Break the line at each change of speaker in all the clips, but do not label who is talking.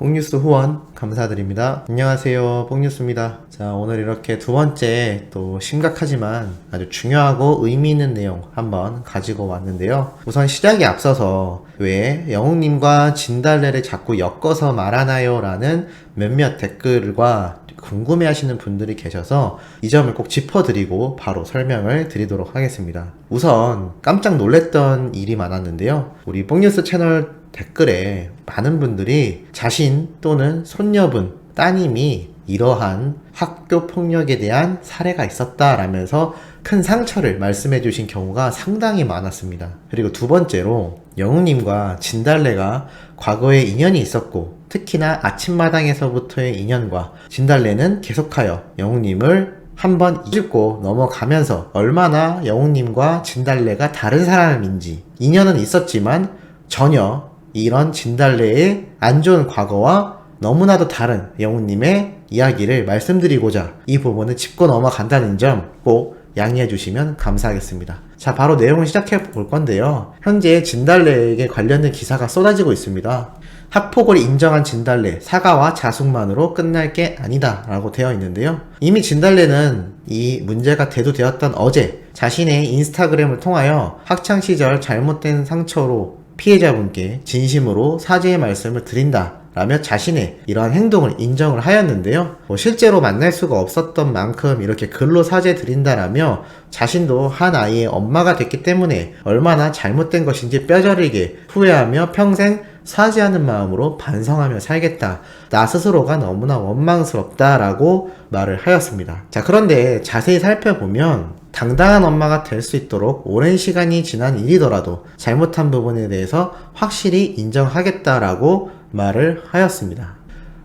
뽕뉴스 후원 감사드립니다. 안녕하세요, 뽕뉴스입니다. 자, 오늘 이렇게 두 번째 또 심각하지만 아주 중요하고 의미 있는 내용 한번 가지고 왔는데요. 우선 시작에 앞서서 왜 영웅님과 진달래를 자꾸 엮어서 말하나요? 라는 몇몇 댓글과 궁금해하시는 분들이 계셔서 이 점을 꼭 짚어드리고 바로 설명을 드리도록 하겠습니다. 우선 깜짝 놀랐던 일이 많았는데요. 우리 뽕뉴스 채널 댓글에 많은 분들이 자신 또는 손녀분, 따님이 이러한 학교 폭력에 대한 사례가 있었다라면서 큰 상처를 말씀해 주신 경우가 상당히 많았습니다. 그리고 두 번째로 영웅님과 진달래가 과거에 인연이 있었고 특히나 아침마당에서부터의 인연과 진달래는 계속하여 영웅님을 한번 잊고 넘어가면서 얼마나 영웅님과 진달래가 다른 사람인지 인연은 있었지만 전혀 이런 진달래의 안 좋은 과거와 너무나도 다른 영웅님의 이야기를 말씀드리고자 이 부분을 짚고 넘어간다는 점 꼭 양해해 주시면 감사하겠습니다. 자, 바로 내용을 시작해 볼 건데요. 현재 진달래에게 관련된 기사가 쏟아지고 있습니다. 학폭을 인정한 진달래, 사과와 자숙만으로 끝날 게 아니다 라고 되어 있는데요. 이미 진달래는 이 문제가 대두되었던 어제 자신의 인스타그램을 통하여 학창시절 잘못된 상처로 피해자분께 진심으로 사죄의 말씀을 드린다 라며 자신의 이러한 행동을 인정을 하였는데요. 실제로 만날 수가 없었던 만큼 이렇게 글로 사죄 드린다라며 자신도 한 아이의 엄마가 됐기 때문에 얼마나 잘못된 것인지 뼈저리게 후회하며 평생 사죄하는 마음으로 반성하며 살겠다. 나 스스로가 너무나 원망스럽다라고 말을 하였습니다. 자, 그런데 자세히 살펴보면 당당한 엄마가 될 수 있도록 오랜 시간이 지난 일이더라도 잘못한 부분에 대해서 확실히 인정하겠다라고 말을 하였습니다.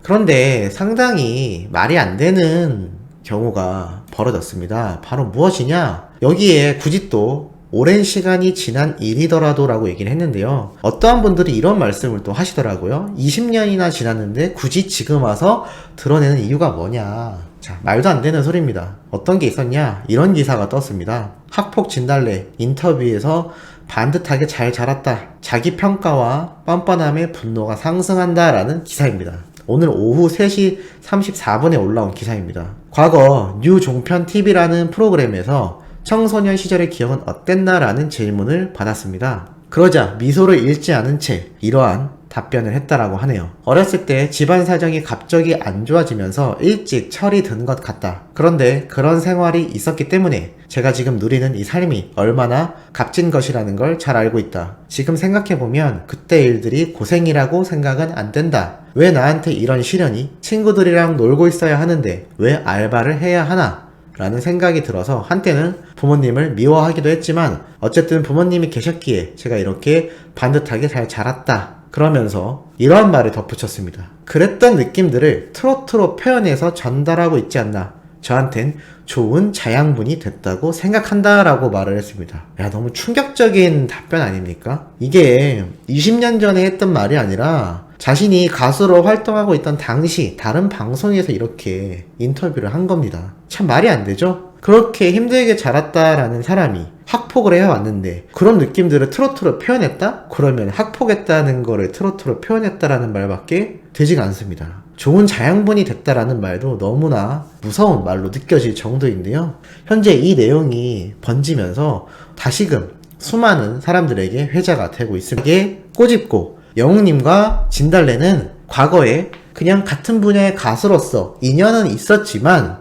그런데 상당히 말이 안 되는 경우가 벌어졌습니다. 바로 무엇이냐? 여기에 굳이 또 오랜 시간이 지난 일이더라도 라고 얘기를 했는데요. 어떠한 분들이 이런 말씀을 또 하시더라고요. 20년이나 지났는데 굳이 지금 와서 드러내는 이유가 뭐냐. 자, 말도 안 되는 소리입니다. 어떤 게 있었냐? 이런 기사가 떴습니다. 학폭 진달래 인터뷰에서 반듯하게 잘 자랐다. 자기 평가와 뻔뻔함에 분노가 상승한다 라는 기사입니다. 오늘 오후 3시 34분에 올라온 기사입니다. 과거 뉴종편TV라는 프로그램에서 청소년 시절의 기억은 어땠나 라는 질문을 받았습니다. 그러자 미소를 잃지 않은 채 이러한 답변을 했다라고 하네요. 어렸을 때 집안 사정이 갑자기 안 좋아지면서 일찍 철이 든 것 같다. 그런데 그런 생활이 있었기 때문에 제가 지금 누리는 이 삶이 얼마나 값진 것이라는 걸 잘 알고 있다. 지금 생각해보면 그때 일들이 고생이라고 생각은 안 된다. 왜 나한테 이런 시련이? 친구들이랑 놀고 있어야 하는데 왜 알바를 해야 하나? 라는 생각이 들어서 한때는 부모님을 미워하기도 했지만 어쨌든 부모님이 계셨기에 제가 이렇게 반듯하게 잘 자랐다. 그러면서 이러한 말을 덧붙였습니다. 그랬던 느낌들을 트로트로 표현해서 전달하고 있지 않나. 저한텐 좋은 자양분이 됐다고 생각한다 라고 말을 했습니다. 야, 너무 충격적인 답변 아닙니까? 이게 20년 전에 했던 말이 아니라 자신이 가수로 활동하고 있던 당시 다른 방송에서 이렇게 인터뷰를 한 겁니다. 참 말이 안 되죠? 그렇게 힘들게 자랐다라는 사람이 학폭을 해왔는데 그런 느낌들을 트로트로 표현했다? 그러면 학폭했다는 거를 트로트로 표현했다라는 말밖에 되지가 않습니다. 좋은 자양분이 됐다라는 말도 너무나 무서운 말로 느껴질 정도인데요. 현재 이 내용이 번지면서 다시금 수많은 사람들에게 회자가 되고 있습니다. 이게 꼬집고 영웅님과 진달래는 과거에 그냥 같은 분야의 가수로서 인연은 있었지만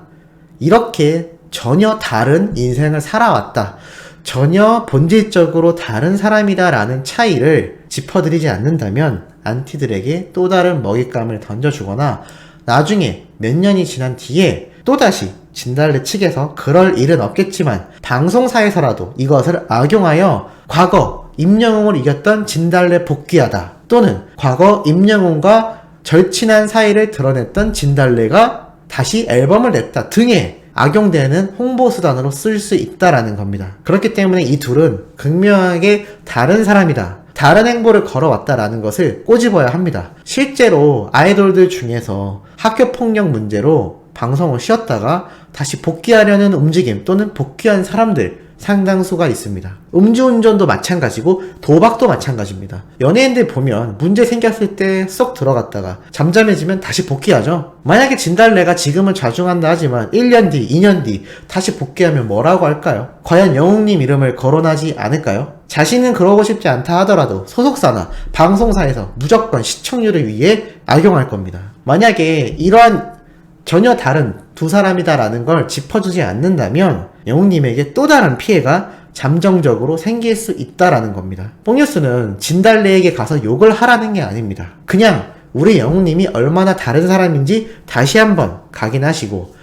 이렇게 전혀 다른 인생을 살아왔다. 전혀 본질적으로 다른 사람이다 라는 차이를 짚어드리지 않는다면 안티들에게 또 다른 먹잇감을 던져주거나 나중에 몇 년이 지난 뒤에 또다시 진달래 측에서 그럴 일은 없겠지만 방송사에서라도 이것을 악용하여 과거 임영웅을 이겼던 진달래 복귀하다 또는 과거 임영웅과 절친한 사이를 드러냈던 진달래가 다시 앨범을 냈다 등의 악용되는 홍보수단으로 쓸 수 있다라는 겁니다. 그렇기 때문에 이 둘은 극명하게 다른 사람이다. 다른 행보를 걸어왔다라는 것을 꼬집어야 합니다. 실제로 아이돌들 중에서 학교폭력 문제로 방송을 쉬었다가 다시 복귀하려는 움직임 또는 복귀한 사람들 상당수가 있습니다. 음주운전도 마찬가지고 도박도 마찬가지입니다. 연예인들 보면 문제 생겼을 때 쏙 들어갔다가 잠잠해지면 다시 복귀하죠. 만약에 진달래가 지금은 좌중한다 하지만 1년 뒤, 2년 뒤 다시 복귀하면 뭐라고 할까요? 과연 영웅님 이름을 거론하지 않을까요? 자신은 그러고 싶지 않다 하더라도 소속사나 방송사에서 무조건 시청률을 위해 악용할 겁니다. 만약에 이러한 전혀 다른 두 사람이다라는 걸 짚어주지 않는다면 영웅님에게 또 다른 피해가 잠정적으로 생길 수 있다라는 겁니다. 뽕뉴스는 진달래에게 가서 욕을 하라는 게 아닙니다. 그냥 우리 영웅님이 얼마나 다른 사람인지 다시 한번 각인하시고,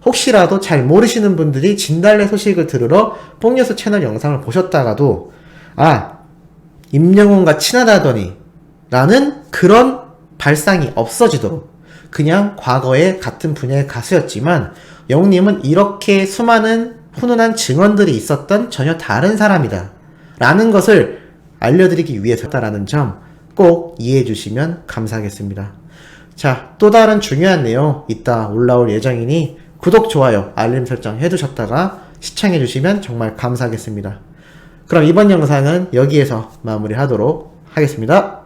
혹시라도 잘 모르시는 분들이 진달래 소식을 들으러 뽕뉴스 채널 영상을 보셨다가도 임영웅과 친하다더니 라는 그런 발상이 없어지도록, 그냥 과거에 같은 분야의 가수였지만 영웅님은 이렇게 수많은 훈훈한 증언들이 있었던 전혀 다른 사람이다 라는 것을 알려드리기 위해서다라는 점 꼭 이해해 주시면 감사하겠습니다. 자, 또 다른 중요한 내용 이따 올라올 예정이니 구독, 좋아요, 알림 설정 해두셨다가 시청해 주시면 정말 감사하겠습니다. 그럼 이번 영상은 여기에서 마무리하도록 하겠습니다.